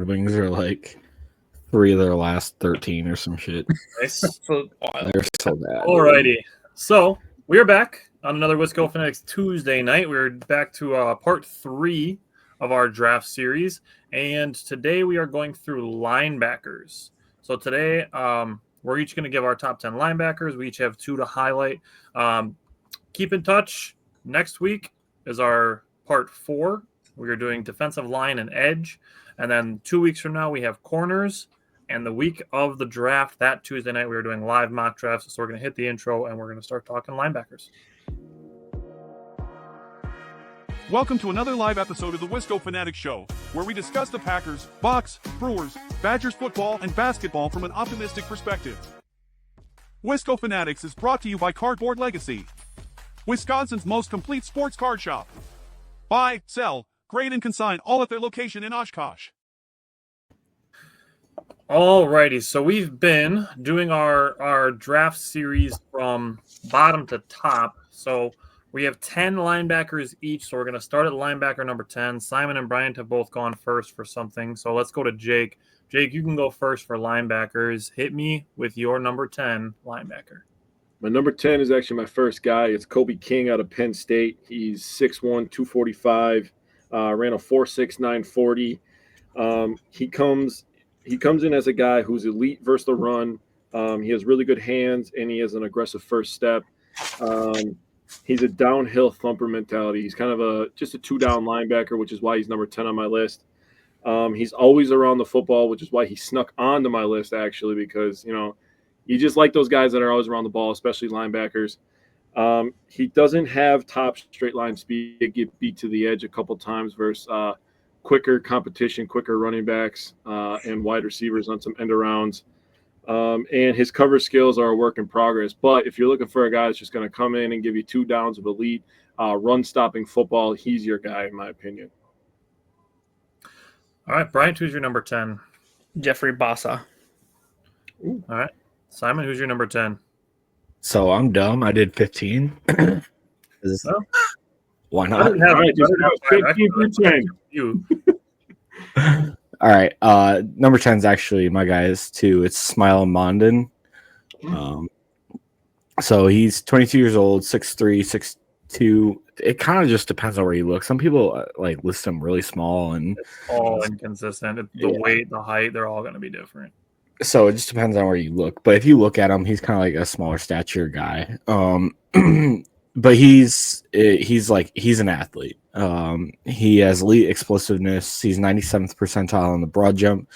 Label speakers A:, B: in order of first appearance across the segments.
A: Red Wings are like 3 of their last 13 or some shit.
B: Nice.
C: So wild.
A: They're so bad.
B: Alrighty. So we are back on another Wisco Fanatics Tuesday night. We're back to part 3 of our draft series. And today we are going through linebackers. So today we're each going to give our top 10 linebackers. We each have 2 to highlight. Keep in touch. Next week is our part 4. We are doing defensive line and edge. And then 2 weeks from now, we have corners. And the week of the draft, that Tuesday night, we were doing live mock drafts. So we're going to hit the intro and we're going to start talking linebackers.
D: Welcome to another live episode of the Wisco Fanatics Show, where we discuss the Packers, Bucks, Brewers, Badgers football, and basketball from an optimistic perspective. Wisco Fanatics is brought to you by Cardboard Legacy, Wisconsin's most complete sports card shop. Buy, sell, grade, and consign all at their location in Oshkosh.
B: Alrighty, so we've been doing our draft series from bottom to top. So we have 10 linebackers each, so we're going to start at linebacker number 10. Simon and Bryant have both gone first for something, so let's go to Jake. Jake, you can go first for linebackers. Hit me with your number 10 linebacker.
E: My number 10 is actually my first guy. It's Kobe King out of Penn State. He's 6'1", 245, ran a 4.6, 940. He comes in as a guy who's elite versus the run. He has really good hands, and he has an aggressive first step. He's a downhill thumper mentality. He's kind of just a two-down linebacker, which is why he's number 10 on my list. He's always around the football, which is why he snuck onto my list, actually, because, you just like those guys that are always around the ball, especially linebackers. He doesn't have top straight line speed. He get beat to the edge a couple times versus quicker competition, quicker running backs, and wide receivers on some end arounds. And his cover skills are a work in progress. But if you're looking for a guy that's just going to come in and give you 2 downs of elite run-stopping football, he's your guy, in my opinion.
B: All right, Bryant, who's your number 10?
C: Jeffrey Bassa.
B: All right. Simon, who's your number 10?
A: So I'm dumb. I did 15. Why not?
E: All right, just 15 for 10.
B: You.
A: All right. Number 10 is actually my guys too. It's Smile Mondin. So he's 22 years old, 6'3", 6'2". It kind of just depends on where you look. Some people list him really small, and
B: it's all inconsistent. The weight, the height, they're all going to be different.
A: So it just depends on where you look. But if you look at him, he's kind of like a smaller stature guy. But he's an athlete. He has elite explosiveness. He's 97th percentile in the broad jump,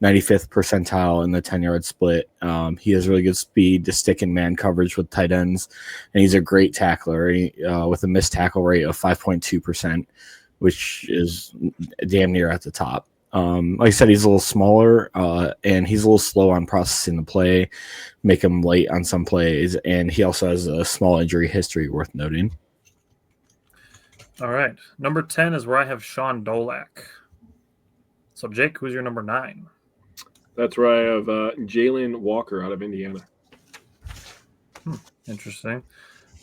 A: 95th percentile in the 10-yard split. He has really good speed to stick in man coverage with tight ends, and he's a great tackler with a missed tackle rate of 5.2%, which is damn near at the top. Like I said, he's a little smaller, and he's a little slow on processing the play, make him late on some plays, and he also has a small injury history worth noting.
B: All right. Number 10 is where I have Sean Dolak. So, Jake, who's your number 9?
E: That's where I have Jalen Walker out of Indiana.
B: Interesting.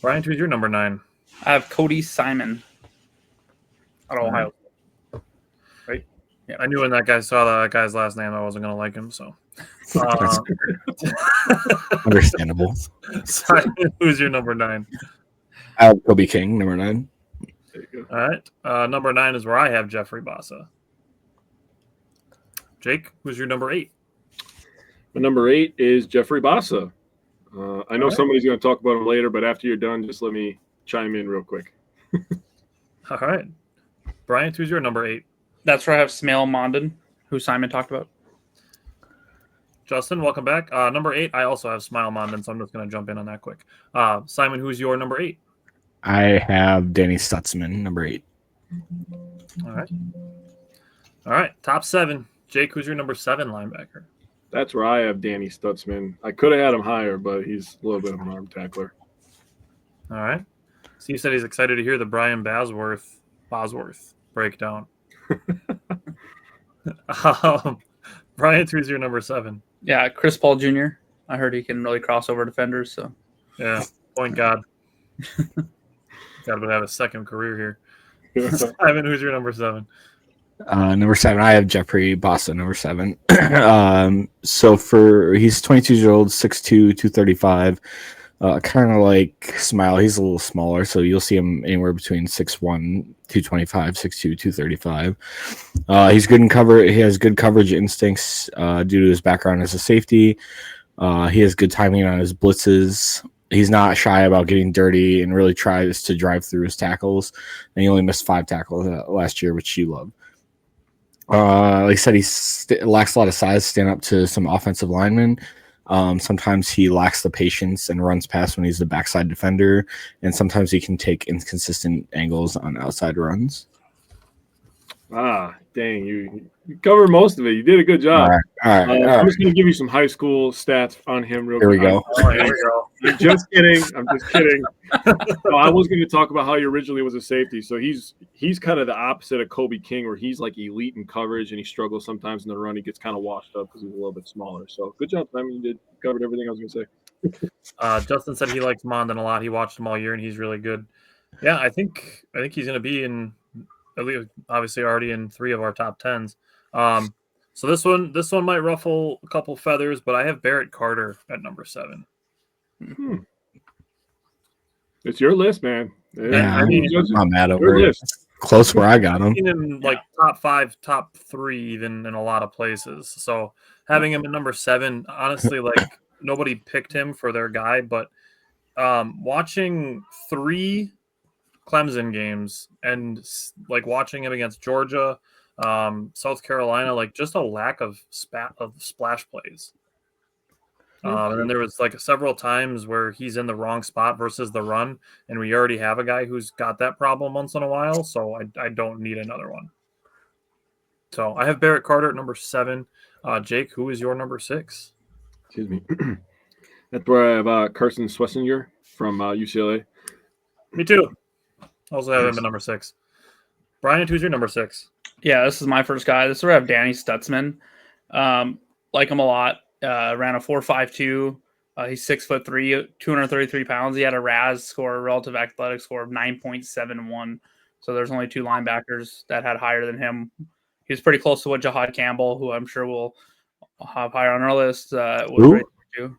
B: Brian, who's your number 9?
C: I have Cody Simon out of Ohio.
B: Right? Yeah. I knew when that guy saw that guy's last name, I wasn't going to like him, so.
A: Understandable.
B: Simon, who's your number 9?
A: I have Kobe King, number 9.
B: All right. Number 9 is where I have Jeffrey Bassa. Jake, who's your number 8?
E: My number 8 is Jeffrey Bassa. I know somebody's going to talk about him later, but after you're done, just let me chime in real quick.
B: All right. Brian, who's your number 8?
C: That's where I have Smale Mondin, who Simon talked about.
B: Justin, welcome back. Number 8, I also have Smile Mondin, so I'm just going to jump in on that quick. Simon, who's your number 8?
A: I have Danny Stutzman, number 8.
B: All right. Top 7. Jake, who's your number 7 linebacker?
E: That's where I have Danny Stutzman. I could have had him higher, but he's a little bit of an arm tackler.
B: All right. Steve said he's excited to hear the Brian Bosworth breakdown. Brian, who's your number 7?
C: Yeah, Chris Paul Jr. I heard he can really cross over defenders. So
B: yeah, point God. Got to have a second career here. Simon, who's your number 7?
A: Number 7, I have Jeffrey Boston, number 7. He's 22 years old, 6'2", 235. Kind of like Smile. He's a little smaller, so you'll see him anywhere between 6'1", 225, 6'2", 235. He's good in cover. He has good coverage instincts due to his background as a safety. He has good timing on his blitzes. He's not shy about getting dirty and really tries to drive through his tackles. And he only missed 5 tackles last year, which you love. Like I said, he lacks a lot of size to stand up to some offensive linemen. Sometimes he lacks the patience and runs past when he's the backside defender, and sometimes he can take inconsistent angles on outside runs.
E: Dang, you covered most of it. You did a good job.
A: All right.
E: I'm just going to give you some high school stats on him real quick.
A: Here we go.
B: Here we go.
E: I'm just kidding. No, I was going to talk about how he originally was a safety. So he's kind of the opposite of Kobe King, where he's like elite in coverage and he struggles sometimes in the run. He gets kind of washed up because he's a little bit smaller. So good job, Simon. You covered everything I was going to say.
B: Justin said he likes Mondon a lot. He watched him all year, and he's really good. Yeah, I think he's going to be in, at least obviously already in 3 of our top 10s. So this one might ruffle a couple feathers, but I have Barrett Carter at number 7.
E: It's your list, man.
A: Yeah,
B: I mean,
A: I'm not mad
E: your
A: over it.
E: list.
A: Close where I got him.
B: Seen him like top 5, top 3, even in a lot of places. So having him at number 7, honestly, like nobody picked him for their guy, but watching 3 Clemson games and like watching him against Georgia, South Carolina, like just a lack of splash plays. And then there was like several times where he's in the wrong spot versus the run, and we already have a guy who's got that problem once in a while, so I don't need another one. So I have Barrett Carter at number 7. Jake, who is your number 6?
E: Excuse me. That's where I have Carson Swessinger from UCLA.
B: Me too. Also have him at number 6. Brian, who's your number 6?
C: Yeah, this is my first guy. This is where I have Danny Stutzman. Like him a lot. Ran a 4.52. He's 6'3", 233 pounds. He had a RAS score, relative athletic score of 9.71. So there's only 2 linebackers that had higher than him. He was pretty close to what Jahad Campbell, who I'm sure will have higher on our list, was right too.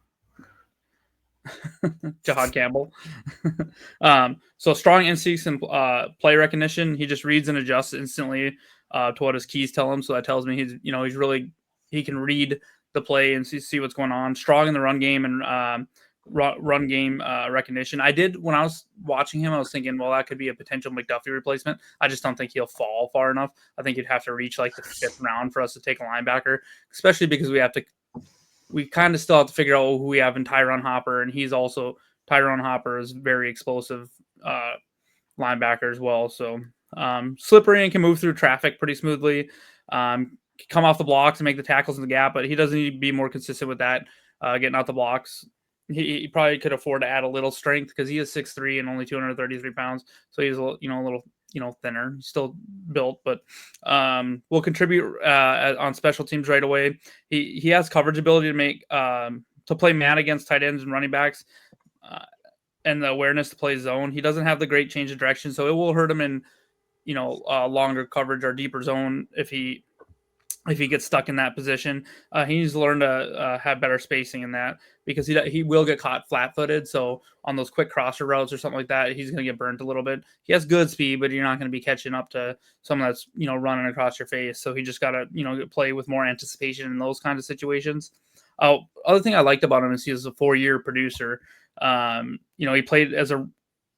C: Jahad Campbell. So strong instincts and play recognition. He just reads and adjusts instantly to what his keys tell him. So that tells me he can read the play and see what's going on. Strong in the run game and run game recognition. When I was watching him, I was thinking, well, that could be a potential McDuffie replacement. I just don't think he'll fall far enough. I think you'd have to reach like the 5th round for us to take a linebacker, especially because we kind of still have to figure out who we have in Tyron Hopper, and Tyron Hopper is very explosive linebacker as well. So slippery and can move through traffic pretty smoothly. Come off the blocks and make the tackles in the gap, but he doesn't need to be more consistent with that, getting out the blocks. He probably could afford to add a little strength because he is 6'3" and only 233 pounds. So he's a little thinner. He's still built, but will contribute on special teams right away. He has coverage ability to make to play man against tight ends and running backs, and the awareness to play zone. He doesn't have the great change of direction, so it will hurt him in longer coverage or deeper zone if he gets stuck in that position. He needs to learn to have better spacing in that, because he will get caught flat-footed. So on those quick crosser routes or something like that, he's going to get burnt a little bit. He has good speed, but you're not going to be catching up to someone that's running across your face. So he just got to play with more anticipation in those kinds of situations. Other thing I liked about him is he was a 4-year producer. He played as a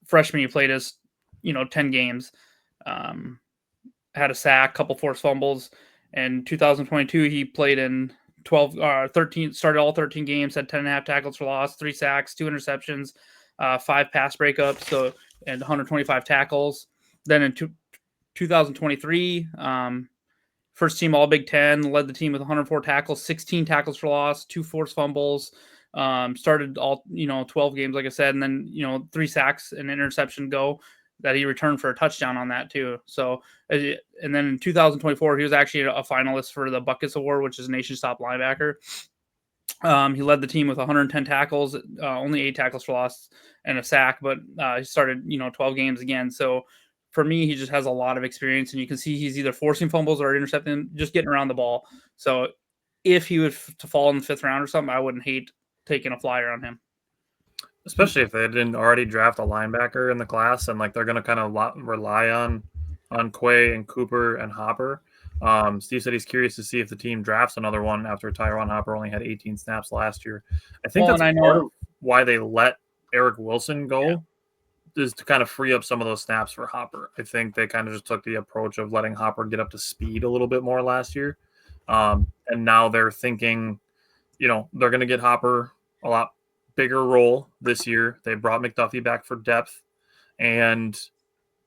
C: freshman. He played as 10 games. Had a sack, couple forced fumbles. In 2022, he played in 13, started all 13 games, had 10.5 tackles for loss, 3 sacks, 2 interceptions, 5 pass breakups, and 125 tackles. Then in 2023, first team All Big Ten, led the team with 104 tackles, 16 tackles for loss, 2 forced fumbles. Started all 12 games, like I said, and then 3 sacks and interception that he returned for a touchdown on that too. So, and then in 2024, he was actually a finalist for the Buckets Award, which is nation's top linebacker. He led the team with 110 tackles, only 8 tackles for loss and a sack, but he started 12 games again. So for me, he just has a lot of experience, and you can see he's either forcing fumbles or intercepting, just getting around the ball. So if he was to fall in the 5th round or something, I wouldn't hate taking a flyer on him.
B: Especially if they didn't already draft a linebacker in the class, and like they're going to kind of rely on Quay and Cooper and Hopper. Steve said he's curious to see if the team drafts another one after Tyron Hopper only had 18 snaps last year. I think that's part of why they let Eric Wilson go, is to kind of free up some of those snaps for Hopper. I think they kind of just took the approach of letting Hopper get up to speed a little bit more last year. And now they're thinking, they're going to get Hopper a lot bigger role this year. They brought McDuffie back for depth and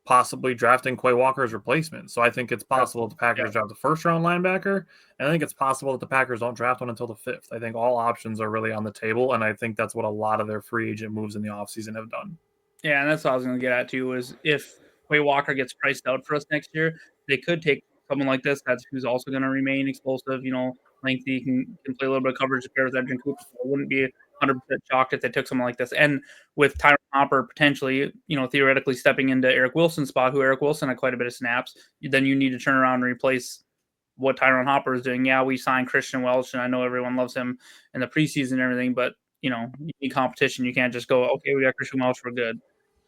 B: possibly drafting Quay Walker's replacement. So I think it's possible that the Packers draft the 1st-round linebacker, and I think it's possible that the Packers don't draft one until the 5th. I think all options are really on the table, and I think that's what a lot of their free agent moves in the offseason have done.
C: Yeah, and that's what I was going to get at too, is if Quay Walker gets priced out for us next year, they could take someone like this who's also going to remain explosive, lengthy, can play a little bit of coverage to pair with Edgerrin Cooper. So I wouldn't be 100% shocked if they took someone like this. And with Tyron Hopper potentially, theoretically stepping into Eric Wilson's spot, who Eric Wilson had quite a bit of snaps, then you need to turn around and replace what Tyron Hopper is doing. Yeah, we signed Christian Welch, and I know everyone loves him in the preseason and everything, but, you need competition. You can't just go, okay, we got Christian Welch, we're good.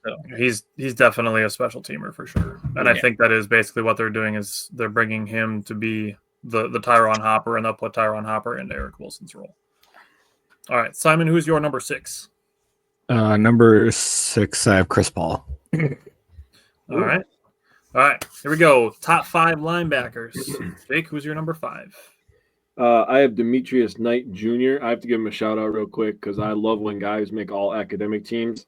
C: So
B: he's definitely a special teamer for sure. And I think that is basically what they're doing, is they're bringing him to be the Tyron Hopper, and they'll put Tyron Hopper into Eric Wilson's role. All right, Simon, who's your number 6?
A: Number 6, I have Chris Paul.
B: All right, here we go. Top 5 linebackers. Jake, who's your number 5?
E: I have Demetrius Knight Jr. I have to give him a shout out real quick because I love when guys make all academic teams.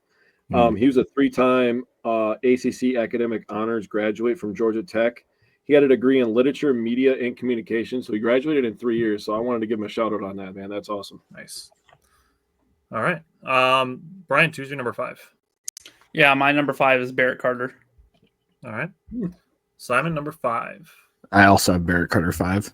E: He was a 3-time ACC academic honors graduate from Georgia Tech. He had a degree in literature, media, and communication, so he graduated in 3 years. So I wanted to give him a shout out on that, man. That's awesome.
B: Nice. All right. Brian, who's your number 5?
C: Yeah, my number 5 is Barrett Carter.
B: All right. Simon, number 5.
A: I also have Barrett Carter 5.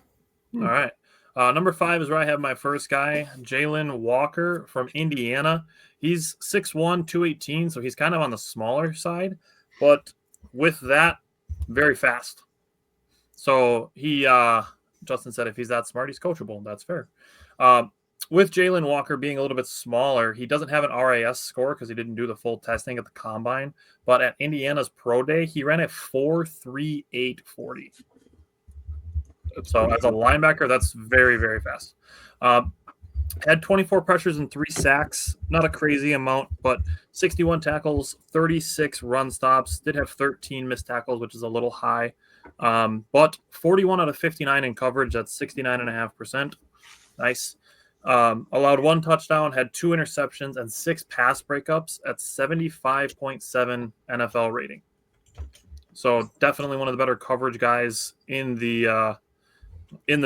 B: All right. Number 5 is where I have my first guy, Jalen Walker from Indiana. He's 6'1", 218, so he's kind of on the smaller side, but with that, very fast. So he, Justin said if he's that smart, he's coachable. That's fair. With Jalen Walker being a little bit smaller, he doesn't have an RAS score because he didn't do the full testing at the combine. But at Indiana's pro day, he ran a 4.3840. So as a linebacker, that's very, very fast. Had 24 pressures and 3 sacks. Not a crazy amount, but 61 tackles, 36 run stops. Did have 13 missed tackles, which is a little high. But 41 out of 59 in coverage. That's 69.5%. Nice. Allowed 1 touchdown, had 2 interceptions, and 6 pass breakups at 75.7 NFL rating. So definitely one of the better coverage guys in the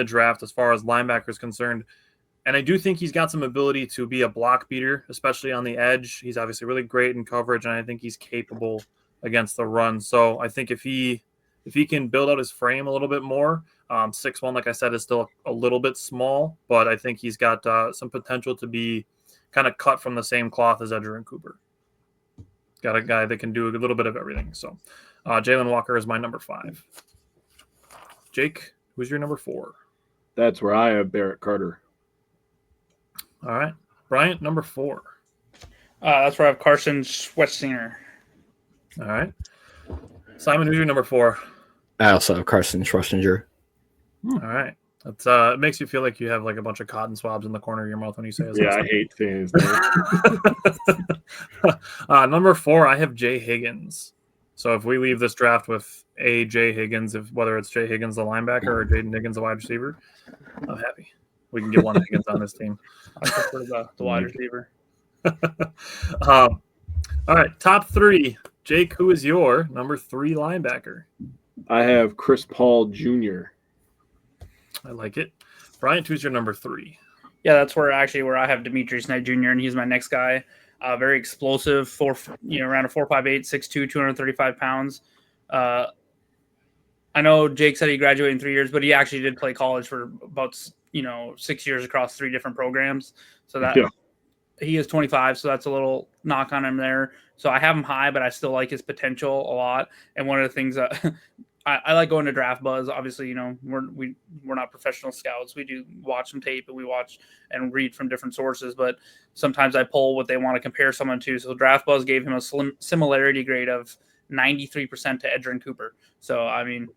B: draft as far as linebacker is concerned. And I do think he's got some ability to be a block beater, especially on the edge. He's obviously really great in coverage, and I think he's capable against the run. So I think if he can build out his frame a little bit more, 6'1", like I said, is still a little bit small, but I think he's got some potential to be kind of cut from the same cloth as Edgerrin Cooper. Got a guy that can do a little bit of everything. So Jalen Walker is my number 5. Jake, who's your number 4?
E: That's where I have Barrett Carter.
B: All right. Bryant, number 4.
C: That's where I have Carson Schwetzinger.
B: All right. Simon, who's your number 4?
A: I also have Carson Schwarzenegger.
B: All right. That's it makes you feel like you have like a bunch of cotton swabs in the corner of your mouth when you say his
E: Yeah, I hate saying his name.
B: Number 4, I have Jay Higgins. So if we leave this draft with a Jay Higgins, whether it's Jay Higgins the linebacker or Jaden Higgins the wide receiver, I'm happy. We can get one Higgins on this team.
C: I prefer the wide receiver.
B: All right, top 3. Jake, who is your number 3 linebacker?
E: I have Chris Paul Jr.
B: I like it. Bryant, who's your number 3?
C: Yeah, that's where I have Demetrius Knight Jr., and he's my next guy. Very explosive, around a 4'5", 6'2", 235 pounds. I know Jake said he graduated in 3 years, but he actually did play college for about 6 years across 3 different programs. So that he is 25, so that's a little knock on him there. So I have him high, but I still like his potential a lot. And one of the things that I like going to Draft Buzz. Obviously, we're not professional scouts. We do watch some tape and we watch and read from different sources, but sometimes I pull what they want to compare someone to. So Draft Buzz gave him a similarity grade of 93% to Edgerrin Cooper. So I mean,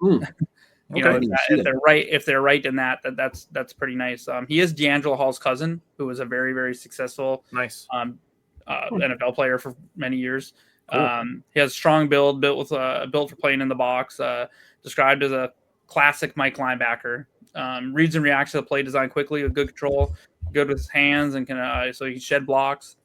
C: if they're right in that's pretty nice. He is D'Angelo Hall's cousin, who was a very, very successful NFL player for many years. Cool. He has a strong build, built for playing in the box. Described as a classic Mike linebacker. Reads and reacts to the play design quickly with good control, good with his hands, and so he can shed blocks.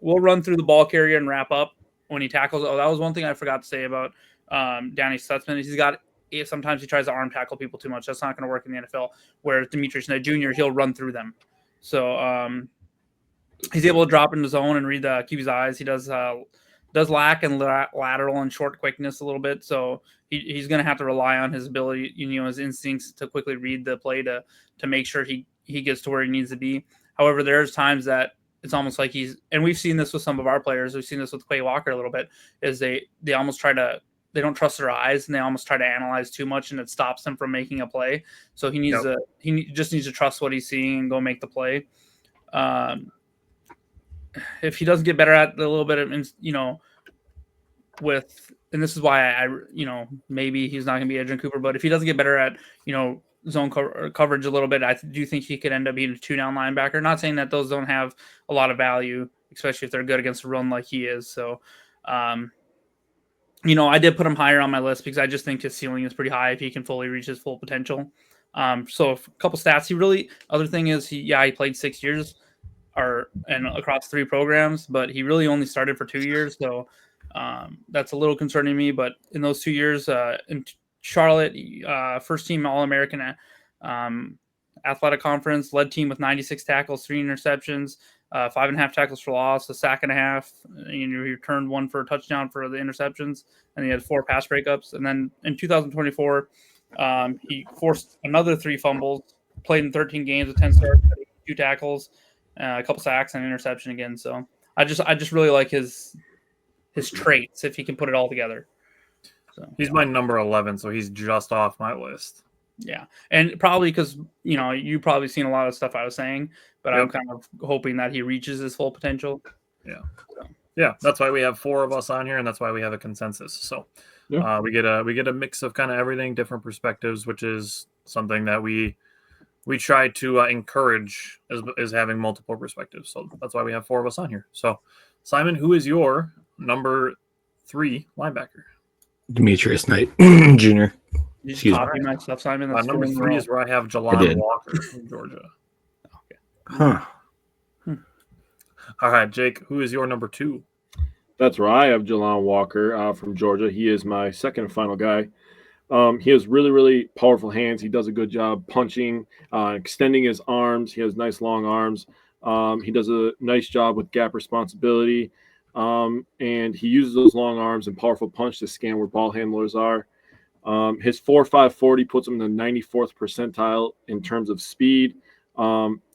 C: We'll run through the ball carrier and wrap up when he tackles. Oh, that was one thing I forgot to say about Danny Stutzman. Sometimes he tries to arm tackle people too much. That's not going to work in the NFL. Whereas Demetrius Knight Jr., he'll run through them. So he's able to drop into zone and read the QB's eyes. He does lack in lateral and short quickness a little bit. So he's going to have to rely on his ability, his instincts to quickly read the play to make sure he gets to where he needs to be. However, there's times that it's almost like and we've seen this with some of our players. We've seen this with Quay Walker a little bit, is they almost they don't trust their eyes and they almost try to analyze too much, and it stops them from making a play. So he just needs to trust what he's seeing and go make the play. If he doesn't get better at a little bit of, and this is why I maybe he's not going to be Edgerrin Cooper, but if he doesn't get better at, zone coverage a little bit, I do think he could end up being a 2-down linebacker. Not saying that those don't have a lot of value, especially if they're good against the run like he is. So, I did put him higher on my list because I just think his ceiling is pretty high if he can fully reach his full potential. So a couple stats. Other thing is he played 6 years and across 3 programs, but he really only started for 2 years. So that's a little concerning to me. But in those 2 years in Charlotte, first team All-American athletic conference, led team with 96 tackles, 3 interceptions, 5.5 tackles for loss, a sack and a half. He returned 1 for a touchdown for the interceptions, and he had 4 pass breakups. And then in 2024, he forced another 3 fumbles, played in 13 games with 10 starts, 2 tackles, a couple sacks, and an interception again. So I just really like his traits if he can put it all together. So
B: he's my number 11, so he's just off my list.
C: Yeah, and probably because you've probably seen a lot of stuff I was saying, but I'm kind of hoping that he reaches his full potential.
B: Yeah, yeah, that's why we have 4 of us on here, and that's why we have a consensus. So we get a mix of kind of everything, different perspectives, which is something that we try to encourage is having multiple perspectives. So that's why we have 4 of us on here. So Simon, who is your number 3 linebacker?
A: Demetrius Knight Jr.
C: Excuse me. My stuff, Simon.
B: Number 3 is where I have Jelani Walker from Georgia.
C: Okay.
A: Huh.
B: All right, Jake, who is your number 2?
E: That's where I have Jelani Walker from Georgia. He is my second and final guy. He has really, really powerful hands. He does a good job punching, extending his arms. He has nice long arms. He does a nice job with gap responsibility. And he uses those long arms and powerful punch to scan where ball handlers are. His 4.5 40 puts him in the 94th percentile in terms of speed.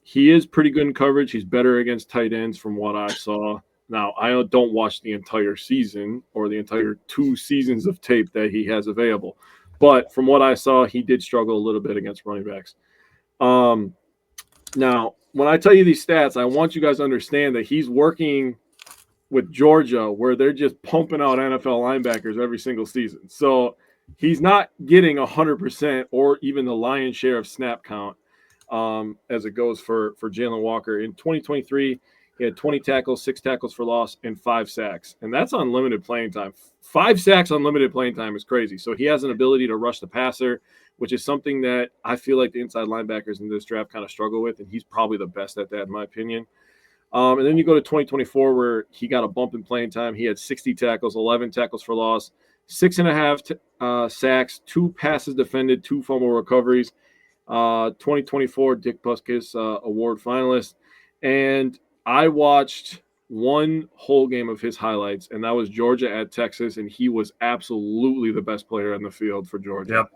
E: He is pretty good in coverage. He's better against tight ends from what I saw. Now, I don't watch the entire season or the entire 2 seasons of tape that he has available. But from what I saw, he did struggle a little bit against running backs. Now, when I tell you these stats, I want you guys to understand that he's working with Georgia where they're just pumping out NFL linebackers every single season. So he's not getting 100% or even the lion's share of snap count as it goes for Jalen Walker. In 2023, he had 20 tackles, 6 tackles for loss, and 5 sacks. And that's unlimited playing time. 5 sacks on limited playing time is crazy. So he has an ability to rush the passer, which is something that I feel like the inside linebackers in this draft kind of struggle with, and he's probably the best at that in my opinion. And then you go to 2024 where he got a bump in playing time. He had 60 tackles, 11 tackles for loss, 6.5 sacks, 2 passes defended, 2 fumble recoveries. 2024 Dick Butkus Award finalist. And I watched 1 whole game of his highlights, and that was Georgia at Texas, and he was absolutely the best player on the field for Georgia.
B: Yep.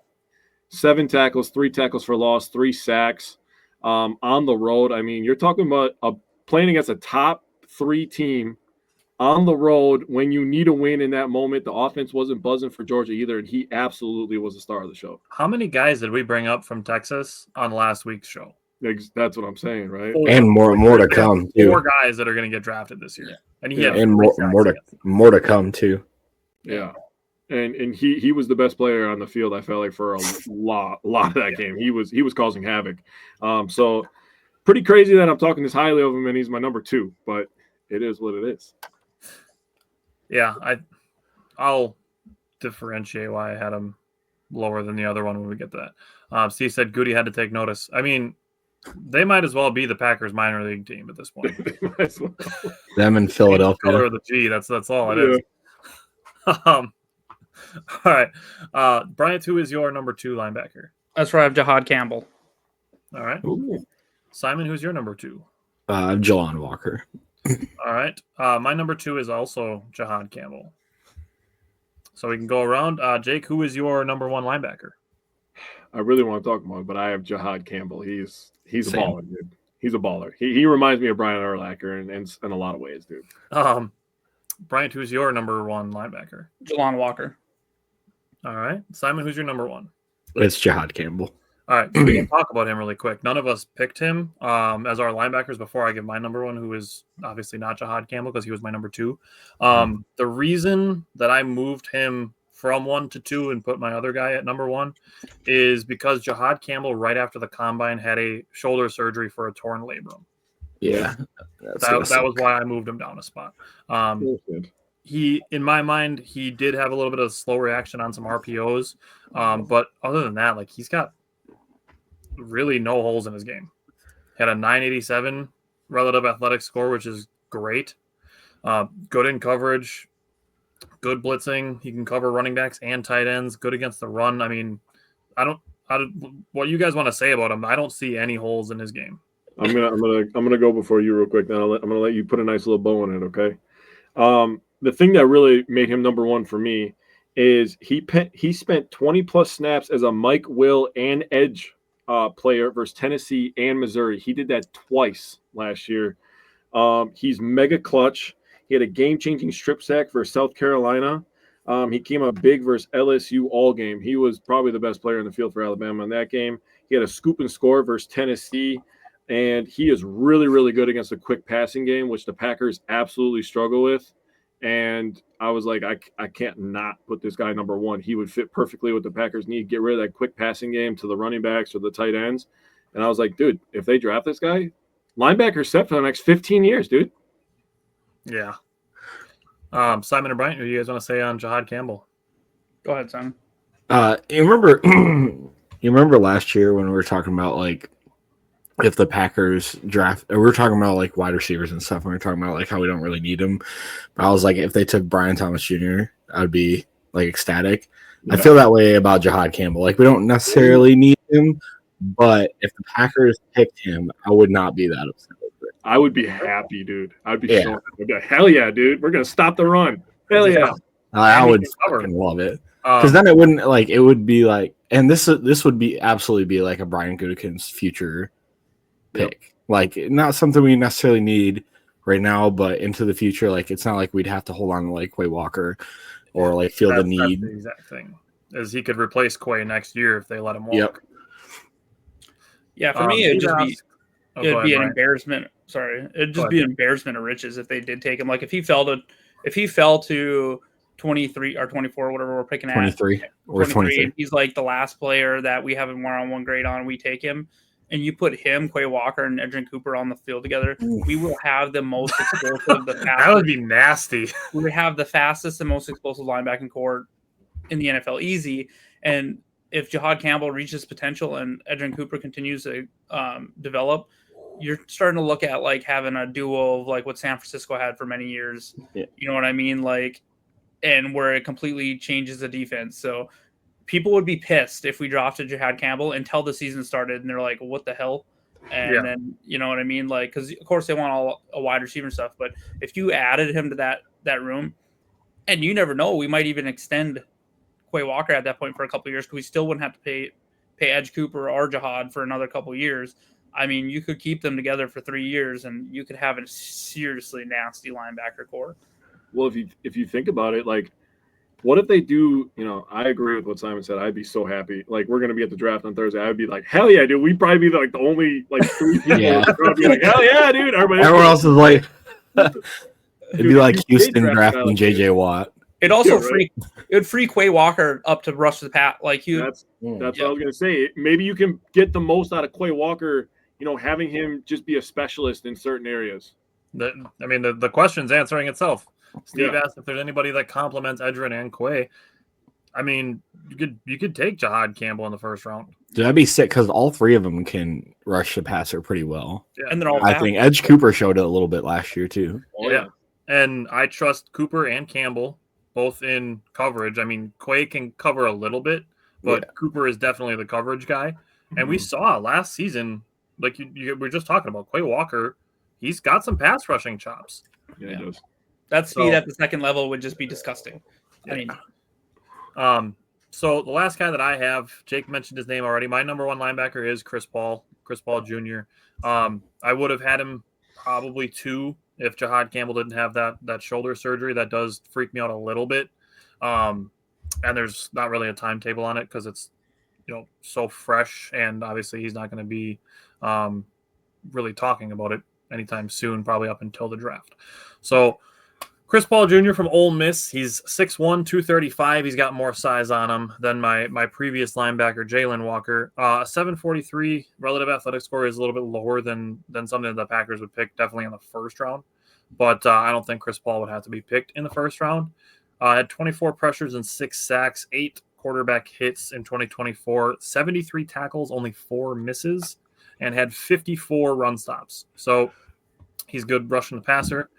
E: 7 tackles, 3 tackles for loss, 3 sacks on the road. I mean, you're talking about playing against a top 3 team on the road when you need a win in that moment. The offense wasn't buzzing for Georgia either, and he absolutely was the star of the show.
B: How many guys did we bring up from Texas on last week's show?
E: That's what I'm saying, right?
A: And more to come too.
B: 4 guys that are going to get drafted this year, and he had
A: And
B: 3 sacks.
A: more to come too.
E: Yeah. And he was the best player on the field, I felt like, for a lot of that game. He was causing havoc. So pretty crazy that I'm talking this highly of him and he's my number 2, but it is what it is.
B: Yeah, I'll differentiate why I had him lower than the other one when we get to that. Steve said Goody had to take notice. I mean, they might as well be the Packers minor league team at this point.
A: Them in Philadelphia.
B: Color of the G. That's all it is. All right, Bryant, who is your number 2 linebacker?
C: That's where I have Jahad Campbell.
B: All right,
A: Ooh.
B: Simon, who's your number 2?
A: Jelon Walker.
B: All right, my number 2 is also Jahad Campbell. So we can go around. Jake, who is your number 1 linebacker?
E: I really want to talk about him, but I have Jahad Campbell. He's a
A: Same.
E: baller, dude. He's a baller. He reminds me of Brian Urlacher in a lot of ways, dude.
B: Bryant, who's your number 1 linebacker?
C: Jelon Walker.
B: All right, Simon, who's your number 1?
A: It's Jahad Campbell.
B: All right, so we can talk about him really quick. None of us picked him as our linebackers before I give my number 1, who is obviously not Jahad Campbell because he was my number 2. The reason that I moved him from 1 to 2 and put my other guy at number 1 is because Jahad Campbell, right after the combine, had a shoulder surgery for a torn labrum.
A: Yeah.
B: That was why I moved him down a spot. He, in my mind, he did have a little bit of slow reaction on some RPOs. But other than that, like, he's got really no holes in his game. Had a 987 relative athletic score, which is great. Good in coverage, good blitzing. He can cover running backs and tight ends. Good against the run. I mean, what you guys want to say about him? I don't see any holes in his game.
E: I'm gonna go before you real quick. Then I'm gonna let you put a nice little bow on it. Okay. The thing that really made him number 1 for me is he spent 20 plus snaps as a Mike Will and edge player versus Tennessee and Missouri. He did that twice last year. He's mega clutch. He had a game-changing strip sack versus South Carolina. He came up big versus LSU all game. He was probably the best player in the field for Alabama in that game. He had a scoop and score versus Tennessee, and he is really, really good against a quick passing game, which the Packers absolutely struggle with. And I was like, I can't not put this guy number 1. He would fit perfectly what the Packers need. Get rid of that quick passing game to the running backs or the tight ends. And I was like, dude, if they draft this guy, linebacker set for the next 15 years, dude.
B: Yeah. Simon and Bryant, what do you guys want to say on Jahad Campbell?
C: Go ahead, Simon.
A: You remember last year when we were talking about like if the Packers draft, we were talking about like wide receivers and stuff, and we were talking about like how we don't really need them. But I was like, if they took Brian Thomas Jr., I'd be like ecstatic. Yeah. I feel that way about Jahad Campbell. Like we don't necessarily need him, but if the Packers picked him, I would not be that upset.
E: I would be happy, dude. I'd be so happy. Hell yeah, dude. We're gonna stop the run. Hell yeah.
A: I would fucking love it. Because then it wouldn't like it would be like, and this would be absolutely be like a Brian Gutekunst's future pick. Yep. Like not something we necessarily need right now, but into the future, like it's not like we'd have to hold on to like Quay Walker or like feel the need.
B: That's the exact thing. Is he could replace Quay next year if they let him walk.
A: Yep.
C: Yeah, for me it'd be an embarrassment. Sorry, it'd just be an embarrassment of riches if they did take him. Like if he fell to 23 or 24, whatever we're picking at
A: 23 or 23.
C: He's like the last player that we have a one-on-one grade on. We take him, and you put him, Quay Walker, and Edgerrin Cooper on the field together. We will have the most explosive.
B: That would be nasty.
C: We would have the fastest and most explosive linebacking core in the NFL, easy. And if Jahad Campbell reaches potential and Edgerrin Cooper continues to develop, you're starting to look at like having a duo of like what San Francisco had for many years.
A: Yeah.
C: You know what I mean? Like, and where it completely changes the defense. So people would be pissed if we drafted Jahad Campbell until the season started and they're like, what the hell? And then, you know what I mean? Like, cause of course they want all a wide receiver and stuff, but if you added him to that room, and you never know, we might even extend Quay Walker at that point for a couple of years. Cause we still wouldn't have to pay Edge Cooper or Jahad for another couple of years. I mean, you could keep them together for 3 years, and you could have a seriously nasty linebacker core.
E: Well, if you think about it, like, what if they do? I agree with what Simon said. I'd be so happy. Like, we're gonna be at the draft on Thursday. I'd be like, hell yeah, dude. We'd probably be like the only like 3 people.
A: Yeah.
E: I'd be like, hell yeah, dude.
A: Everyone else is like, it'd be like
E: you
A: Houston
E: did draft
A: drafting
E: Alex,
A: JJ Watt.
C: It also
E: Yeah, right.
C: it would free Quay Walker up to rush the pat. Like
E: That's what I was gonna say. Maybe you can get the most out of Quay Walker. Having him just be a specialist in certain areas.
B: The question's answering itself. Steve
E: Yeah.
B: asked if there's anybody that complements Edgerrin and Quay. I mean, you could take Jahad Campbell in the first round.
A: Dude, that'd be sick because all 3 of them can rush the passer pretty well.
B: Yeah.
C: and they're all
A: I
C: fast.
A: think Edge Cooper showed it a little bit last year too.
E: Oh,
B: Yeah. And I trust Cooper and Campbell both in coverage. I mean, Quay can cover a little bit, but Cooper is definitely the coverage guy. And we saw last season, like you were just talking about, Quay Walker, he's got some pass rushing chops.
E: Yeah, he does.
C: That speed
B: So-
C: at the second level would just be disgusting. I mean,
B: So the last guy that I have, Jake mentioned his name already. My number 1 linebacker is Chris Paul Jr. I would have had him probably 2 if Jahad Campbell didn't have that shoulder surgery. That does freak me out a little bit. And there's not really a timetable on it because it's so fresh, and obviously he's not going to be really talking about it anytime soon, probably up until the draft. So Chris Paul Jr. from Ole Miss, he's 6'1", 235. He's got more size on him than my previous linebacker, Jalen Walker. 743 relative athletic score is a little bit lower than something that the Packers would pick, definitely in the first round. But I don't think Chris Paul would have to be picked in the first round. Had 24 pressures and 6 sacks, 8 quarterback hits in 2024, 73 tackles, only 4 misses, and had 54 run stops. So he's good rushing the passer.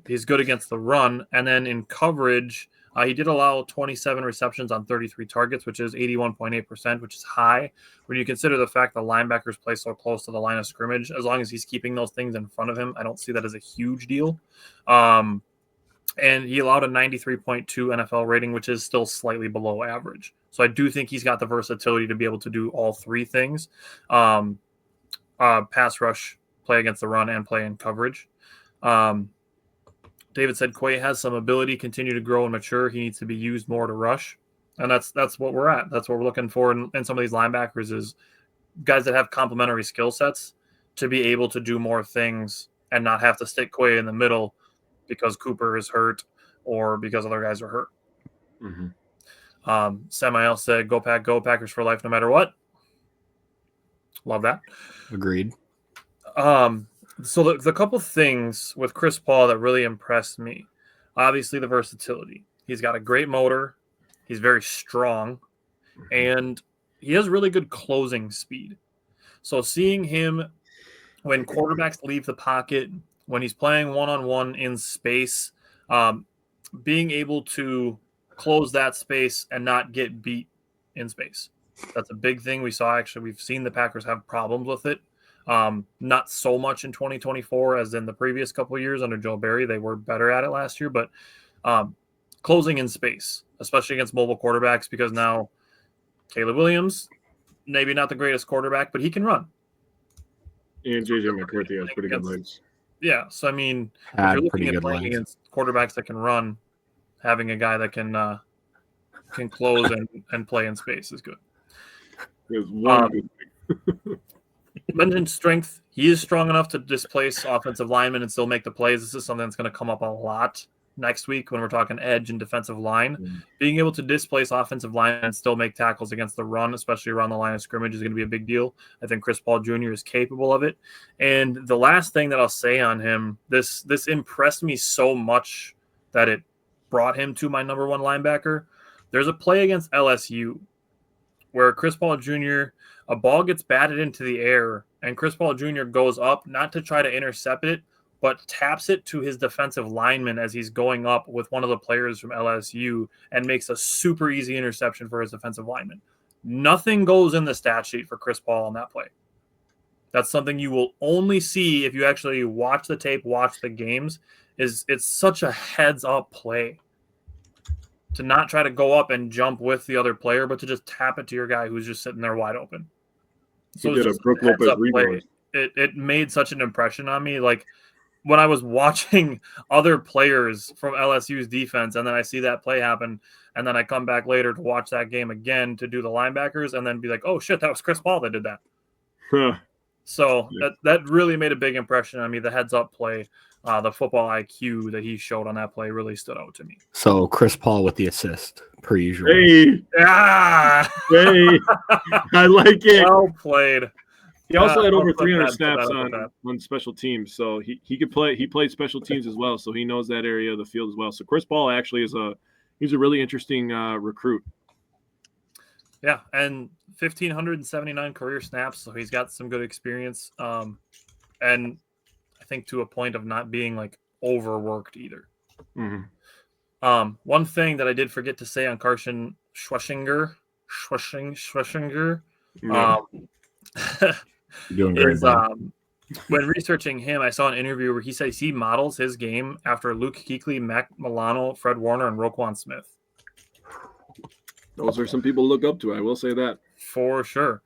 B: He's good against the run. And then in coverage, he did allow 27 receptions on 33 targets, which is 81.8%, which is high. When you consider the fact the linebackers play so close to the line of scrimmage, as long as he's keeping those things in front of him, I don't see that as a huge deal. And he allowed a 93.2 NFL rating, which is still slightly below average. So I do think he's got the versatility to be able to do all 3 things. Pass rush, play against the run, and play in coverage. David said Quay has some ability, continue to grow and mature. He needs to be used more to rush. And that's what we're at. That's what we're looking for in some of these linebackers, is guys that have complementary skill sets to be able to do more things and not have to stick Quay in the middle because Cooper is hurt or because other guys are hurt.
E: Mm-hmm.
B: Samael said, go Packers for life no matter what. Love that.
A: Agreed.
B: So the couple things with Chris Paul that really impressed me, obviously the versatility. He's got a great motor. He's very strong, and he has really good closing speed. So seeing him when quarterbacks leave the pocket, when he's playing one-on-one in space, being able to close that space and not get beat in space. That's a big thing we saw. Actually, we've seen the Packers have problems with it. Not so much in 2024 as in the previous couple of years under Joe Barry. They were better at it last year, but closing in space, especially against mobile quarterbacks, because now Caleb Williams, maybe not the greatest quarterback, but he can run.
E: And JJ McCarthy has pretty good legs.
B: Yeah, so I mean, if
A: Had
B: you're looking
A: pretty
B: at
A: good
B: playing
A: legs.
B: against quarterbacks that can run, having a guy that can close and play in space is good.
E: There's one good thing.
B: Mentioned strength. He is strong enough to displace offensive linemen and still make the plays. This is something that's going to come up a lot next week when we're talking edge and defensive line.
E: Mm.
B: Being able to displace offensive linemen and still make tackles against the run, especially around the line of scrimmage, is going to be a big deal. I think Chris Paul Jr. is capable of it. And the last thing that I'll say on him, this impressed me so much that it brought him to my number 1 linebacker. There's a play against LSU where Chris Paul Jr., a ball gets batted into the air, and Chris Paul Jr. goes up, not to try to intercept it, but taps it to his defensive lineman as he's going up with one of the players from LSU and makes a super easy interception for his defensive lineman. Nothing goes in the stat sheet for Chris Paul on that play. That's something you will only see if you actually watch the tape, watch the games. It's such a heads-up play to not try to go up and jump with the other player, but to just tap it to your guy who's just sitting there wide open.
E: He did a Brook Lopez rebound.
B: it made such an impression on me. Like when I was watching other players from LSU's defense, and then I see that play happen, and then I come back later to watch that game again to do the linebackers, and then be like, oh shit, that was Chris Paul that did that. So that really made a big impression on me. The heads up play, the football IQ that he showed on that play really stood out to me.
A: So Chris Paul with the assist, per usual.
E: Hey,
B: Ah,
E: hey, I like it.
B: well played.
E: He also had over
B: I'll put
E: 300
B: that-
E: snaps
B: put that.
E: on special teams, so he could play. He played special teams as well, so he knows that area of the field as well. So Chris Paul actually he's a really interesting recruit.
B: Yeah, and 1,579 career snaps, so he's got some good experience. And I think to a point of not being like overworked either.
E: Mm-hmm.
B: One thing that I did forget to say on Carson Schweschinger,
E: Yeah.
A: You're doing great,
B: is
A: man.
B: when researching him, I saw an interview where he says he models his game after Luke Kuechly, Mac Milano, Fred Warner, and Roquan Smith.
E: Those are some people to look up to. I will say that.
B: For sure.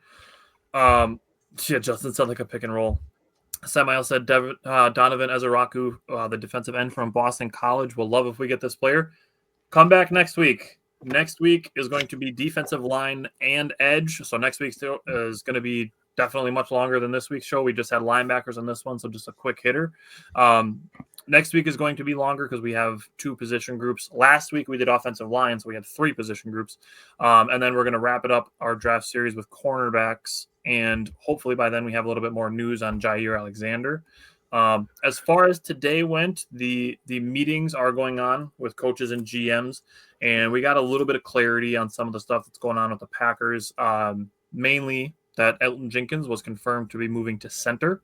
B: Yeah, Justin said like a pick and roll. Samael said Donovan Ezeraku, the defensive end from Boston College, will love if we get this player. Come back next week. Next week is going to be defensive line and edge. So next week still is going to be definitely much longer than this week's show. We just had linebackers on this one, so just a quick hitter. Next week is going to be longer because we have 2 position groups. Last week we did offensive line, so we had 3 position groups. And then we're going to wrap it up, our draft series, with cornerbacks. And hopefully by then we have a little bit more news on Jair Alexander. As far as today went, the meetings are going on with coaches and GMs, and we got a little bit of clarity on some of the stuff that's going on with the Packers. Mainly that Elton Jenkins was confirmed to be moving to center.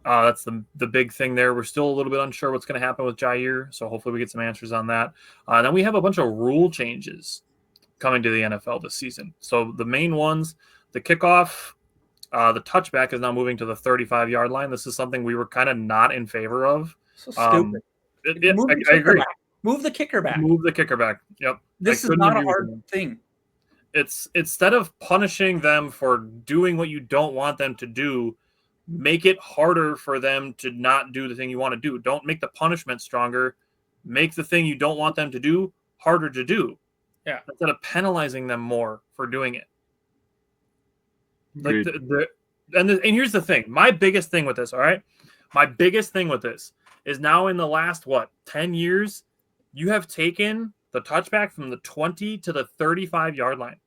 B: That's the big thing there. We're still a little bit unsure what's going to happen with Jair, so hopefully we get some answers on that. Then we have a bunch of rule changes coming to the NFL this season. So the main ones, the kickoff, the touchback is now moving to the 35-yard line. This is something we were kind of not in favor of.
C: So stupid.
B: I agree.
C: Move the kicker back.
B: Move the kicker back. Yep.
C: This is not a hard thing.
B: It's instead of punishing them for doing what you don't want them to do, make it harder for them to not do the thing you want to do. Don't make the punishment stronger. Make the thing you don't want them to do harder to do.
C: Yeah.
B: Instead of penalizing them more for doing it. Like and here's the thing. My biggest thing with this, all right? My biggest thing with this is now in the last 10 years, you have taken the touchback from the 20 to the 35-yard line.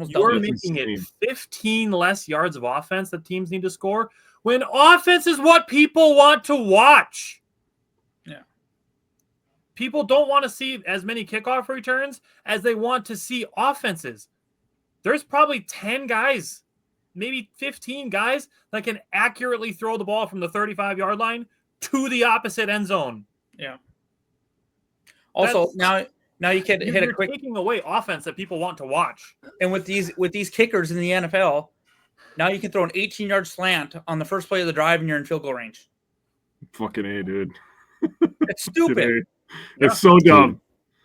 B: You're making it 15 less yards of offense that teams need to score when offense is what people want to watch.
C: Yeah.
B: People don't want to see as many kickoff returns as they want to see offenses. There's probably 10 guys, maybe 15 guys that can accurately throw the ball from the 35-yard line to the opposite end zone.
C: Yeah. Also, now you can hit a quick
B: taking away offense that people want to watch.
C: And with these kickers in the NFL, now you can throw an 18-yard slant on the first play of the drive and you're in field goal range.
E: Fucking A, dude.
C: It's stupid.
E: It's so dumb.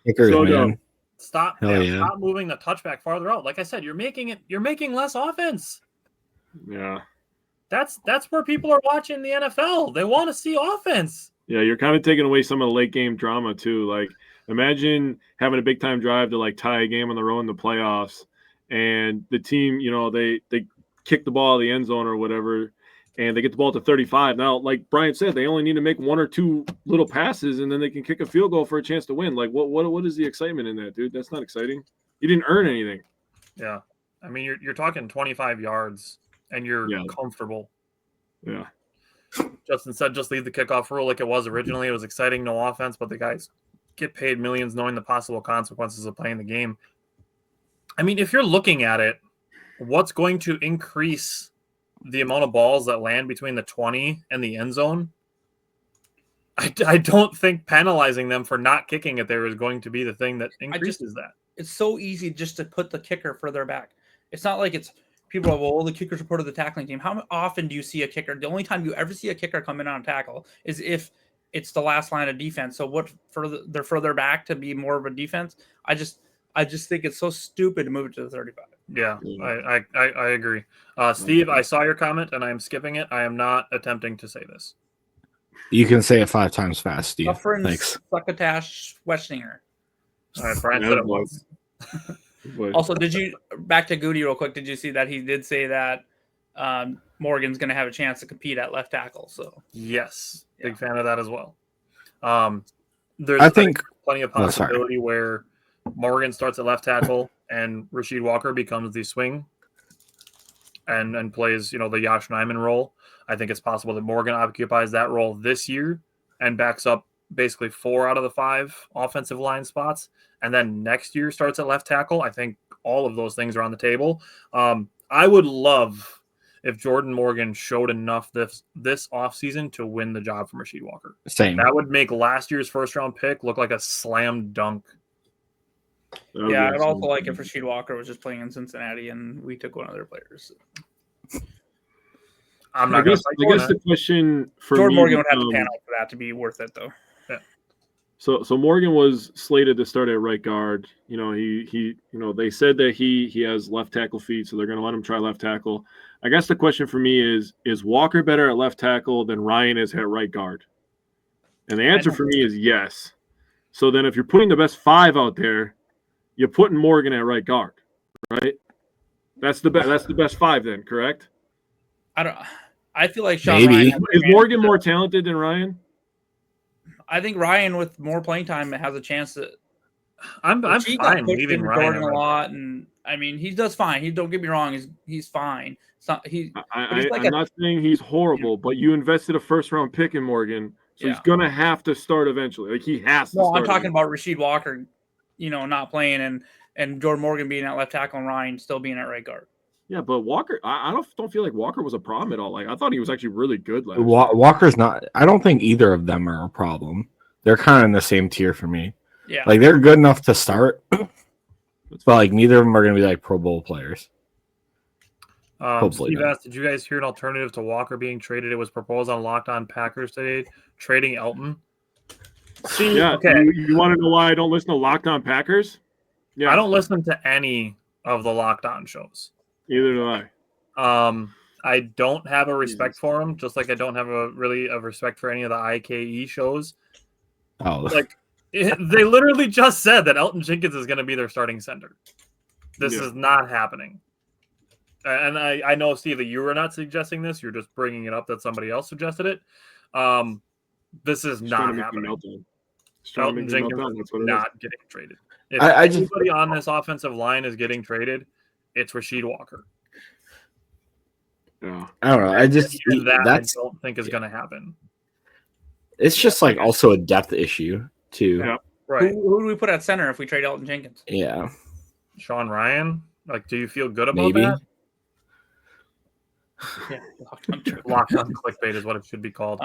A: Kickers,
E: so
A: man.
E: dumb.
B: Stop
A: yeah.
B: moving the touchback farther out. Like I said, you're making less offense.
E: Yeah.
B: That's where people are watching the NFL. They want to see offense.
E: Yeah, you're kind of taking away some of the late game drama too. Like, imagine having a big time drive to tie a game on the road in the playoffs, and the team, they kick the ball out of the end zone or whatever, and they get the ball to 35. Now, like Brian said, they only need to make 1 or 2 little passes, and then they can kick a field goal for a chance to win. Like, what is the excitement in that, dude? That's not exciting. You didn't earn anything.
B: Yeah, I mean, you're talking 25 yards, and you're comfortable.
E: Yeah.
B: Justin said, just leave the kickoff rule like it was originally. It was exciting, no offense, but the guys get paid millions knowing the possible consequences of playing the game. I mean, if you're looking at it, what's going to increase the amount of balls that land between the 20 and the end zone? I don't think penalizing them for not kicking it there is going to be the thing that increases that.
C: It's so easy just to put the kicker further back. It's not like it's people are, well, the kicker's a part of the tackling team. How often do you see a kicker? The only time you ever see a kicker come in on a tackle is if it's the last line of defense. So they're further back to be more of a defense. I just think it's so stupid to move it to the 35.
B: Yeah,
E: Yeah.
B: I agree. Steve, I saw your comment and I am skipping it. I am not attempting to say this.
A: You can say it 5 times fast, Steve.
C: Suffering
A: Thanks.
C: Succotash Westinger.
B: All right, Brian
E: Yeah,
B: said it
E: boy.
B: once.
E: But
C: Also, did you back to Goody real quick? Did you see that he did say that Morgan's going to have a chance to compete at left tackle? So
B: Yes,
C: Yeah.
B: big fan of that as well. There's
A: I think
B: plenty of
A: Oh, sorry.
B: possibility where Morgan starts at left tackle and Rasheed Walker becomes the swing and plays, the Yash Nyman role. I think it's possible that Morgan occupies that role this year and backs up basically 4 out of the 5 offensive line spots, and then next year starts at left tackle. I think all of those things are on the table. I would love if Jordan Morgan showed enough this offseason to win the job from Rasheed Walker.
A: Same.
B: That would make last year's first-round pick look like a slam dunk.
C: yeah, I'd also like if Rasheed Walker was just playing in Cincinnati and we took one of their players.
B: I'm
E: I
B: not going
E: guess,
B: to
E: I guess the question for
C: Jordan
E: me,
C: Morgan would have to pan out for that to be worth it, though.
E: So Morgan was slated to start at right guard. They said that he has left tackle feet, so they're going to let him try left tackle. I guess the question for me is Walker better at left tackle than Ryan is at right guard? And the answer for me is yes. So then if you're putting the best 5 out there, you're putting Morgan at right guard, right? That's the best 5 then, correct?
C: I feel like Sean
A: Maybe.
C: Ryan
E: Is Morgan more talented than Ryan?
C: I think Ryan with more playing time has a chance to.
B: I'm
C: He got
B: fine
C: pushed
B: leaving
C: into
B: Ryan
C: Jordan a lot, and I mean he does fine. He don't get me wrong, he's fine. It's not he.
E: I'm not saying he's horrible, but you invested a first-round pick in Morgan, so he's
C: Yeah.
E: gonna have to start eventually. Like he has to
C: No,
E: start.
C: I'm talking about Rasheed Walker, not playing, and Jordan Morgan being at left tackle and Ryan still being at right guard.
E: Yeah, but Walker, I don't feel like Walker was a problem at all. Like I thought he was actually really good last year.
A: Walker's not. I don't think either of them are a problem. They're kind of in the same tier for me.
C: Yeah,
A: Like they're good enough to start, but like neither of them are going to be like Pro Bowl players. Hopefully
B: Steve
A: not.
B: asked, did you guys hear an alternative to Walker being traded? It was proposed on Locked On Packers today, trading Elton. See,
E: Yeah,
B: okay.
E: You want to know why I don't listen to Locked On Packers? Yeah,
B: I don't listen to any of the Locked On shows.
E: Either do I.
B: I don't have a respect for them, just like I don't have a respect for any of the IKE shows.
A: Oh,
B: Like they literally just said that Elton Jenkins is going to be their starting center. This is not happening. And I know, Steve, that you were not suggesting this. You're just bringing it up that somebody else suggested it. This is not happening. Elton Jenkins is not getting traded. If anybody on this offensive line is getting traded, it's Rasheed Walker.
E: Yeah.
A: I don't know. I
B: don't think is going to happen.
A: It's just like also a depth issue too.
E: Yeah.
B: Right.
C: Who do we put at center if we trade Elton Jenkins?
A: Yeah.
B: Sean Ryan. Like, do you feel good about
A: Maybe.
B: that?
C: Yeah,
B: Locked on clickbait is what it should be called.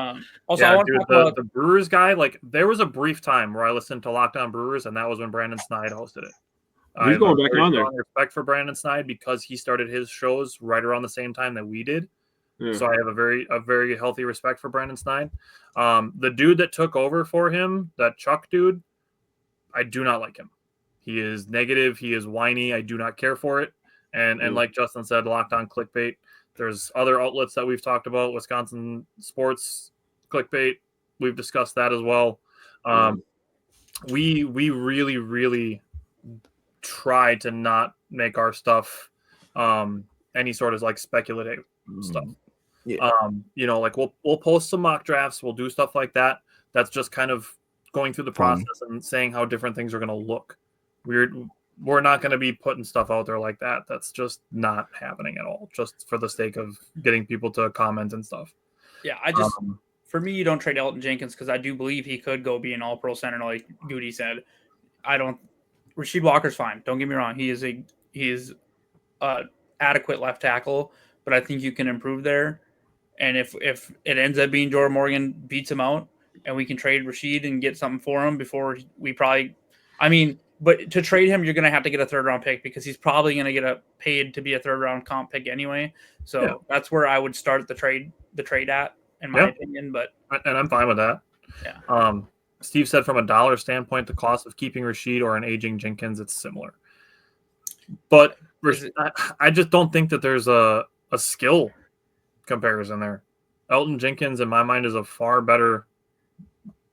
C: Also, I want to talk about
B: the Brewers guy. Like, there was a brief time where I listened to Locked On Brewers, and that was when Brandon Snide hosted it.
E: He's going back on there.
B: Respect for Brandon Snide because he started his shows right around the same time that we did.
E: Yeah.
B: So I have a very healthy respect for Brandon Snide. The dude that took over for him, that Chuck dude, I do not like him. He is negative. He is whiny. I do not care for it. And like Justin said, Locked On clickbait. There's other outlets that we've talked about, Wisconsin sports clickbait. We've discussed that as well. We really, really try to not make our stuff any sort of like speculative stuff.
A: Yeah.
B: Like we'll post some mock drafts, we'll do stuff like that. That's just kind of going through the process and saying how different things are going to look. We're not going to be putting stuff out there like that. That's just not happening at all, just for the sake of getting people to comment and stuff.
C: Yeah, I just for me, you don't trade Elton Jenkins because I do believe he could go be an all-pro center, like Goody said. Rasheed Walker's fine. Don't get me wrong. He is adequate left tackle, but I think you can improve there. And if it ends up being Jordan Morgan beats him out, and we can trade Rasheed and get something for him before we probably, but to trade him, you're going to have to get a third-round pick because he's probably going to get paid to be a third-round comp pick anyway. So that's where I would start the trade at, in my opinion. And
B: I'm fine with that.
C: Yeah.
B: Steve said from a dollar standpoint, the cost of keeping Rasheed or an aging Jenkins, it's similar. But I just don't think that there's a skill comparison there. Elton Jenkins, in my mind, is a far better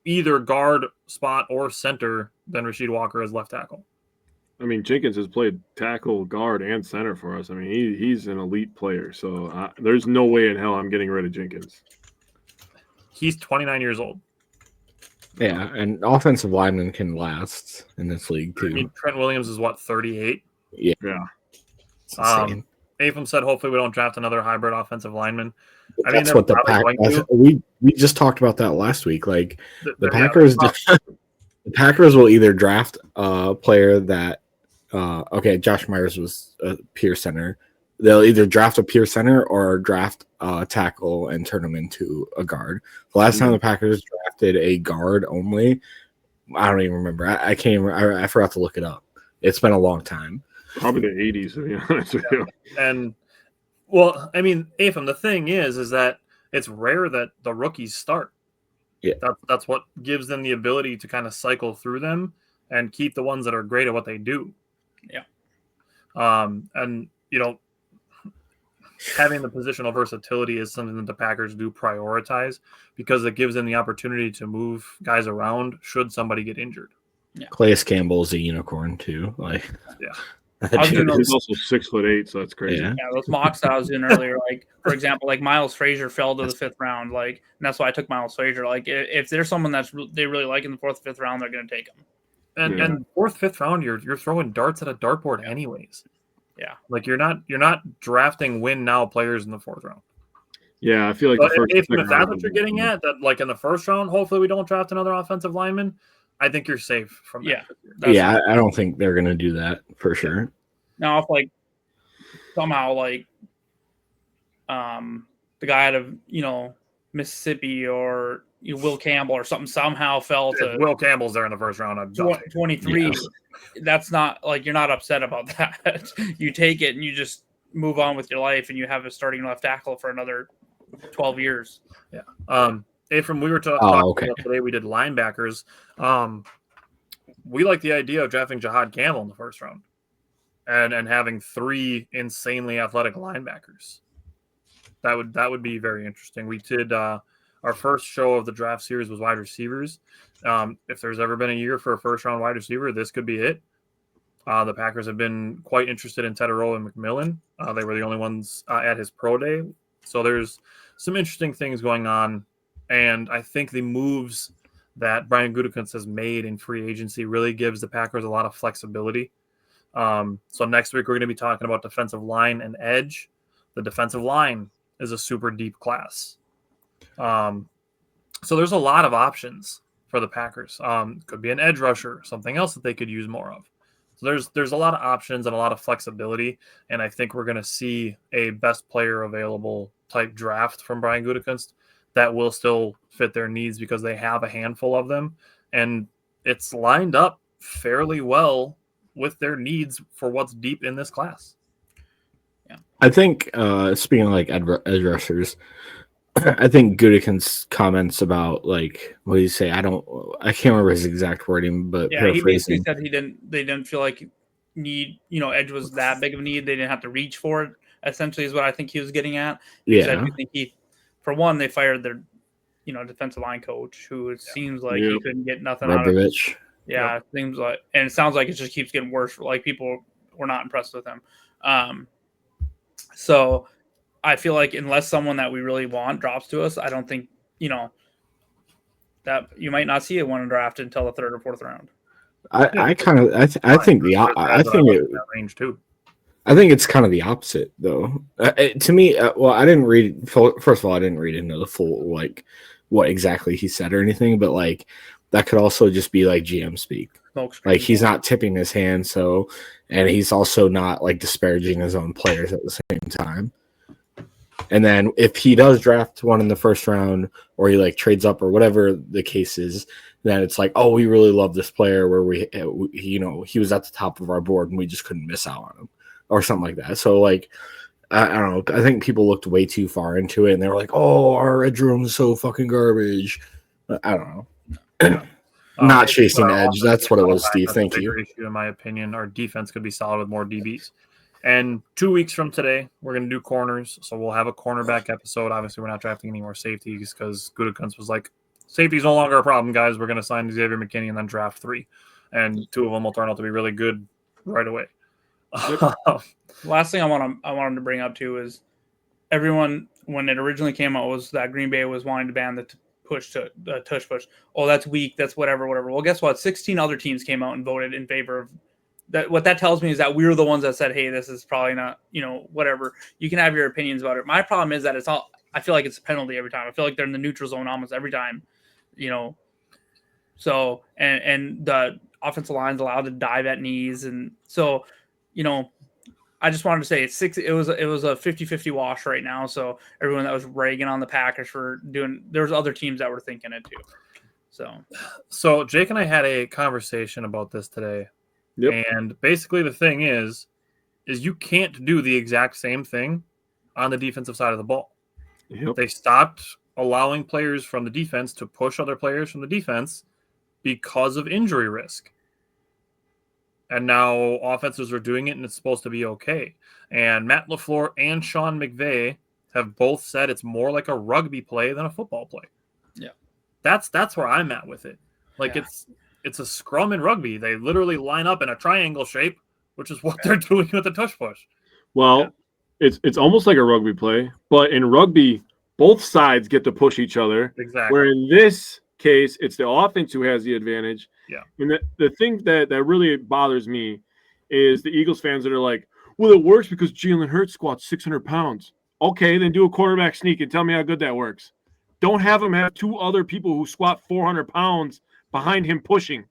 B: either guard spot or center than Rasheed Walker as left tackle.
E: I mean, Jenkins has played tackle, guard, and center for us. I mean, he's an elite player. So there's no way in hell I'm getting rid of Jenkins.
B: He's 29 years old.
A: Yeah, and offensive linemen can last in this league too.
B: I mean, Trent Williams is what, 38?
E: Yeah.
A: It's insane.
B: Apham said, hopefully we don't draft another hybrid offensive lineman. I mean,
A: That's
B: they're
A: what the
B: probably going to.
A: we just talked about that last week. Like the
B: They're-
A: Packers, the Packers will either draft a player that, Josh Myers was a pure center. They'll either draft a pure center or draft a tackle and turn him into a guard. The last time the Packers drafted a guard only, I don't even remember. I can't. I forgot to look it up. It's been a long time.
E: Probably the 80s, to be honest with you.
B: And, well, I mean, Apham, the thing is that it's rare that the rookies start.
A: Yeah.
B: That's what gives them the ability to kind of cycle through them and keep the ones that are great at what they do.
C: Yeah.
B: And, you know, having the positional versatility is something that the Packers do prioritize because it gives them the opportunity to move guys around should somebody get injured.
C: Yeah.
A: Calais Campbell is a unicorn too. Like,
B: Yeah.
E: He's also 6'8", so that's crazy.
A: Yeah.
C: Yeah, those mocks I was doing earlier, like for example, like Miles Frazier fell to the 5th round, like, and that's why I took Miles Frazier. Like, if there's someone they really like in the 4th, 5th round, they're going to take him.
B: And 4th, 5th round, you're throwing darts at a dartboard anyways.
C: Yeah,
B: like you're not drafting win now players in the 4th round.
E: Yeah, I feel like
B: But if that's what you're getting at, that like in the 1st round, hopefully we don't draft another offensive lineman. I think you're safe from that.
C: Yeah.
A: I don't think they're gonna do that for sure.
C: Now, if like somehow like the guy out of Mississippi or Will Campbell or something somehow fell to
B: Will Campbell's there in the 1st round.
C: 23.
A: Yeah.
C: That's not like you're not upset about that. You take it and you just move on with your life, and you have a starting left tackle for another 12 years.
B: Yeah. Ephraim, we were talking about today. We did linebackers. We like the idea of drafting Jahad Campbell in the 1st round, and having 3 insanely athletic linebackers. That would be very interesting. We did our first show of the draft series was wide receivers. If there's ever been a year for a 1st round wide receiver, this could be it. The Packers have been quite interested in Tedero and McMillan. They were the only ones at his pro day. So there's some interesting things going on. And I think the moves that Brian Gutekunst has made in free agency really gives the Packers a lot of flexibility. So next week, we're going to be talking about defensive line and edge. The defensive line is a super deep class. So there's a lot of options for the Packers. Could be an edge rusher, something else that they could use more of. So there's a lot of options and a lot of flexibility, and I think we're going to see a best player available type draft from Brian Gutekunst that will still fit their needs because they have a handful of them, and it's lined up fairly well with their needs for what's deep in this class.
C: Yeah,
A: I think speaking of like edge rushers, I think Gutekunst's comments about like what did he say? I can't remember his exact wording, but
C: yeah, he basically said they didn't feel like edge was that big of a need. They didn't have to reach for it. Essentially, is what I think he was getting at.
A: Yeah,
C: I think for one, they fired their defensive line coach, who it seems like he couldn't get nothing out of it. Yeah, it seems like, and it sounds like it just keeps getting worse. Like people were not impressed with him. So I feel like unless someone that we really want drops to us, I don't think that you might not see a one draft until the 3rd or 4th round.
A: I think
B: range too.
A: I think it's kind of the opposite, though. To me, I didn't read. First of all, I didn't read into the full like what exactly he said or anything, but like that could also just be like GM speak. Like he's not tipping his hand, and he's also not like disparaging his own players at the same time. And then if he does draft one in the 1st round, or he like trades up or whatever the case is, then it's like, oh, we really love this player where he was at the top of our board and we just couldn't miss out on him or something like that. So like, I don't know. I think people looked way too far into it and they were like, oh, our edge room is so fucking garbage. I don't know. Not
B: But
A: chasing
B: our
A: edge.
B: offense
A: That's what it was,
B: back,
A: Steve.
B: that's a
A: Thank
B: bigger
A: you.
B: issue, in my opinion. Our defense could be solid with more DBs. And 2 weeks from today, we're going to do corners. So we'll have a cornerback episode. Obviously, we're not drafting any more safeties because Gutekunst was like, safety's no longer a problem, guys. We're going to sign Xavier McKinney and then draft 3. And 2 of them will turn out to be really good right away.
C: Last thing I want to bring up too is everyone, when it originally came out, was that Green Bay was wanting to ban the tush push. Oh, that's weak. That's whatever. Well, guess what? 16 other teams came out and voted in favor of that. What that tells me is that we were the ones that said, hey, this is probably not, whatever. You can have your opinions about it. My problem is that I feel like it's a penalty every time. I feel like they're in the neutral zone almost every time, So, and the offensive line's allowed to dive at knees. And so, I just wanted to say it was a 50-50 wash right now. So everyone that was ragging on the Packers for there's other teams that were thinking it too.
B: So Jake and I had a conversation about this today.
E: Yep.
B: And basically the thing is you can't do the exact same thing on the defensive side of the ball.
E: Yep.
B: They stopped allowing players from the defense to push other players from the defense because of injury risk. And now offenses are doing it, and it's supposed to be okay. And Matt LaFleur and Sean McVay have both said it's more like a rugby play than a football play.
C: Yeah.
B: That's where I'm at with it. Like it's a scrum in rugby. They literally line up in a triangle shape, which is what they're doing with the tush push.
E: Well, it's almost like a rugby play, but in rugby, both sides get to push each other.
B: Exactly.
E: Where in this case, it's the offense who has the advantage.
B: Yeah.
E: And the thing that really bothers me is the Eagles fans that are like, well, it works because Jalen Hurts squats 600 pounds. Okay, then do a quarterback sneak and tell me how good that works. Don't have him have 2 other people who squat 400 pounds behind him pushing.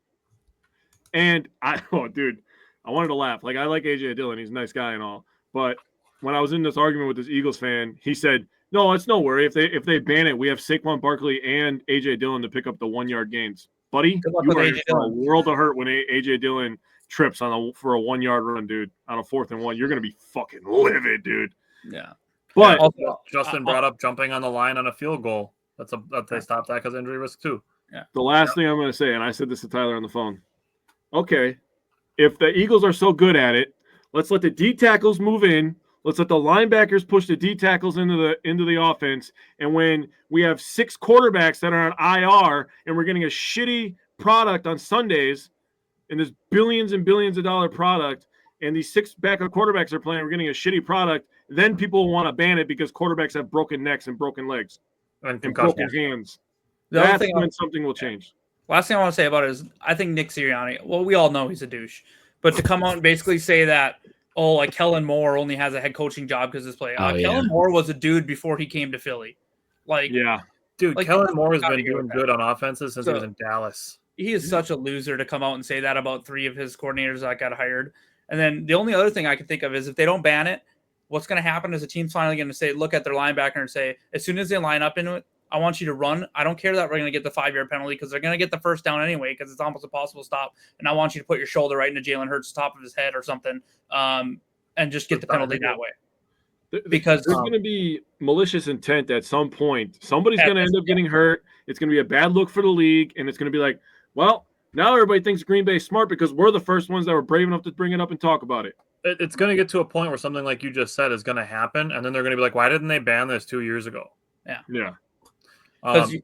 E: And I wanted to laugh. Like, I like AJ Dillon. He's a nice guy and all. But when I was in this argument with this Eagles fan, he said, no, it's no worry. If they ban it, we have Saquon Barkley and AJ Dillon to pick up the 1-yard gains. Buddy, you are in for a world of hurt when AJ Dillon trips for a 1-yard run, dude, on a 4th and 1. You're going to be fucking livid, dude.
C: Yeah.
E: But
B: also, Justin brought up jumping on the line on a field goal. They stopped that because injury risk too.
C: Yeah.
E: The last thing I'm going to say, and I said this to Tyler on the phone. Okay, if the Eagles are so good at it, let's let the D tackles move in. Let's let the linebackers push the D tackles into the offense. And when we have 6 quarterbacks that are on IR and we're getting a shitty product on Sundays, and there's billions and billions of dollar product, and these 6 backup quarterbacks are playing, we're getting a shitty product, then people will want to ban it because quarterbacks have broken necks and broken legs and broken hands. That's when something will change.
C: Last thing I want to say about it is I think Nick Sirianni, well, we all know he's a douche, but to come out and basically say that, oh, like Kellen Moore only has a head coaching job because of this play. Kellen Moore was a dude before he came to Philly.
B: Dude,
C: like,
B: Kellen Moore has been doing good on offenses since he was in Dallas.
C: He is such a loser to come out and say that about 3 of his coordinators that got hired. And then the only other thing I can think of is if they don't ban it, what's going to happen is the team's finally going to look at their linebacker and say, as soon as they line up into it, I want you to run. I don't care that we're going to get the 5-yard penalty because they're going to get the first down anyway because it's almost impossible to stop. And I want you to put your shoulder right into Jalen Hurts' top of his head or something and just get the penalty that way. Because
E: there's going to be malicious intent at some point. Somebody's going to end up getting hurt. It's going to be a bad look for the league. And it's going to be like, well, now everybody thinks Green Bay is smart because we're the first ones that were brave enough to bring it up and talk about it.
B: It's going to get to a point where something like you just said is going to happen. And then they're going to be like, why didn't they ban this 2 years ago?
E: Yeah.
C: Because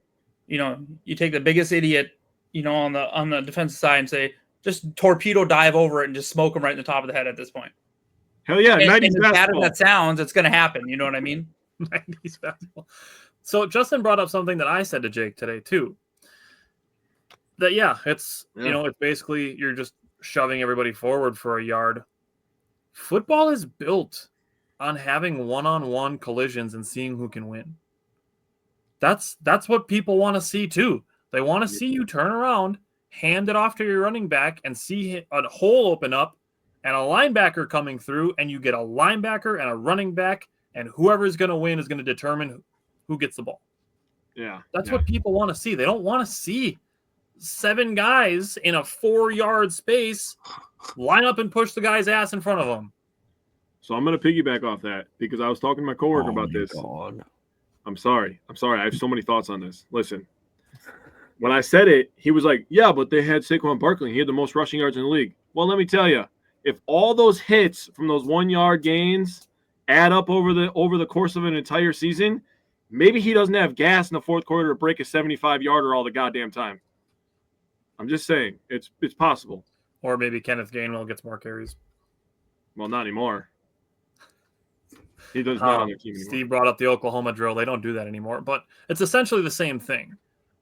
C: you take the biggest idiot, on the defensive side and say, just torpedo dive over it and just smoke him right in the top of the head at this point.
E: Hell yeah, 90s
C: and as bad
E: basketball.
C: as that sounds, it's going to happen. You know what I mean?
B: 90s basketball. So Justin brought up something that I said to Jake today too. That it's basically you're just shoving everybody forward for a yard. Football is built on having one-on-one collisions and seeing who can win. That's what people want to see too. They want to see you turn around, hand it off to your running back, and see a hole open up and a linebacker coming through, and you get a linebacker and a running back, and whoever's going to win is going to determine who gets the ball.
E: Yeah.
B: That's what people want to see. They don't want to see 7 guys in a 4-yard space line up and push the guy's ass in front of them.
E: So I'm going to piggyback off that because I was talking to my coworker about this.
A: God.
E: I'm sorry. I have so many thoughts on this. Listen, when I said it, he was like, "Yeah, but they had Saquon Barkley. He had the most rushing yards in the league." Well, let me tell you, if all those hits from those 1 yard gains add up over the course of an entire season, maybe he doesn't have gas in the fourth quarter to break a 75-yarder all the goddamn time. I'm just saying, it's possible.
B: Or maybe Kenneth Gainwell gets more carries.
E: Well, not anymore. He does not on their team anymore.
B: Steve brought up the Oklahoma drill. They don't do that anymore, but it's essentially the same thing.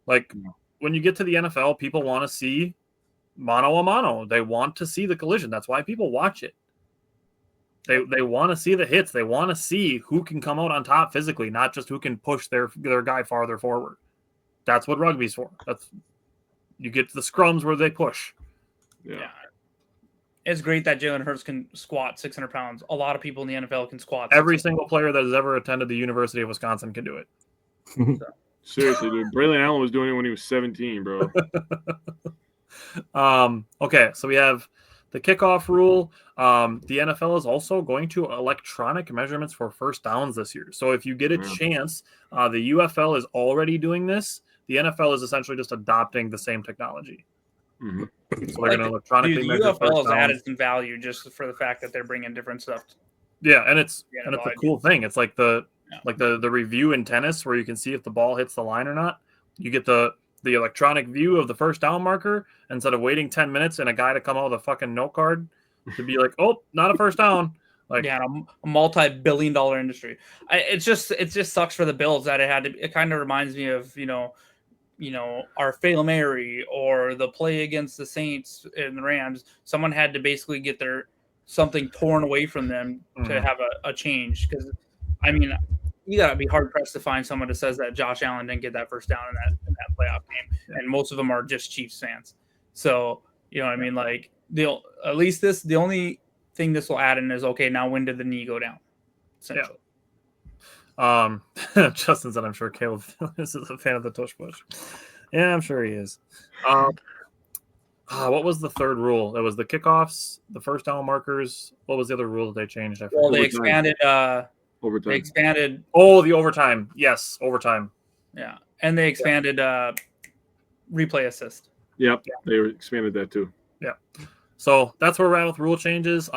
B: Like when you get to the NFL, people want to see mano a mano. They want to see the collision. That's why people watch it. They want to see the hits. They want to see who can come out on top physically, not just who can push their guy farther forward. That's what rugby's for. You get to the scrums where they push.
E: Yeah.
C: It's great that Jalen Hurts can squat 600 pounds. A lot of people in the NFL can squat.
B: Every single player that has ever attended the University of Wisconsin can do it.
E: Seriously, dude. Braylon Allen was doing it when he was 17, bro.
B: Okay, so we have the kickoff rule. The NFL is also going to electronic measurements for first downs this year. So if you get a chance, the UFL is already doing this. The NFL is essentially just adopting the same technology.
E: Mm-hmm.
B: So they're going to electronically measure
C: UFL
B: first
C: has
B: downs.
C: added some value just for the fact that they're bringing different stuff.
B: Yeah, and it's
C: Yeah,
B: a cool thing. It's like the review in tennis where you can see if the ball hits the line or not. You get the electronic view of the first down marker instead of waiting 10 minutes and a guy to come out with a fucking note card to be like, oh, not a first down. Like,
C: yeah, a multi-billion-dollar industry. It just sucks for the Bills that it kind of reminds me of our Fail Mary or the play against the Saints and the Rams. Someone had to basically get something torn away from them to have a change. Because I mean, you gotta be hard pressed to find someone that says that Josh Allen didn't get that first down in that playoff game, and most of them are just Chiefs fans. So you know what I mean? Like the only thing this will add in is, okay, now when did the knee go down? Essentially.
B: Justin said, I'm sure Caleb is a fan of the tush push. Yeah, I'm sure he is. What was the third rule? It was the kickoffs, the first down markers. What was the other rule that they changed?
C: Well, they expanded.
E: Overtime.
C: They expanded.
B: Oh, the overtime. Yes, overtime.
C: Yeah, and they expanded replay assist.
E: Yep, they expanded that too.
B: Yeah. So that's where we're at with rule changes.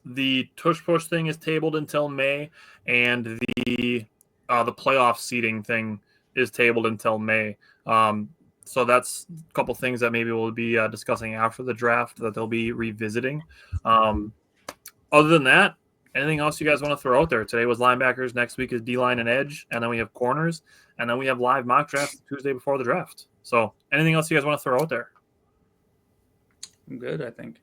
B: The tush push thing is tabled until May, and the playoff seeding thing is tabled until May. So that's a couple things that maybe we'll be discussing after the draft that they'll be revisiting. Other than that, anything else you guys want to throw out there? Today was linebackers. Next week is D-line and edge, and then we have corners, and then we have live mock drafts Tuesday before the draft. So anything else you guys want to throw out there?
C: I'm good, I think.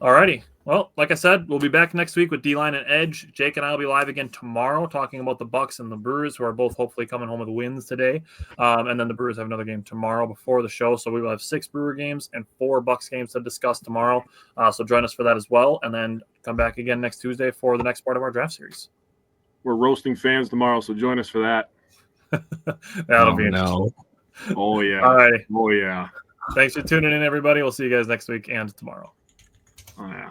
B: Alrighty. Well, like I said, we'll be back next week with D-line and edge. Jake and I will be live again tomorrow talking about the Bucks and the Brewers, who are both hopefully coming home with wins today. And then the Brewers have another game tomorrow before the show. So we will have 6 Brewer games and 4 Bucks games to discuss tomorrow. So join us for that as well. And then come back again next Tuesday for the next part of our draft series.
E: We're roasting fans tomorrow, so join us for that.
B: That'll be interesting.
E: Oh, yeah.
B: All right.
E: Oh, yeah.
B: Thanks for tuning in, everybody. We'll see you guys next week and tomorrow.
E: Oh, yeah.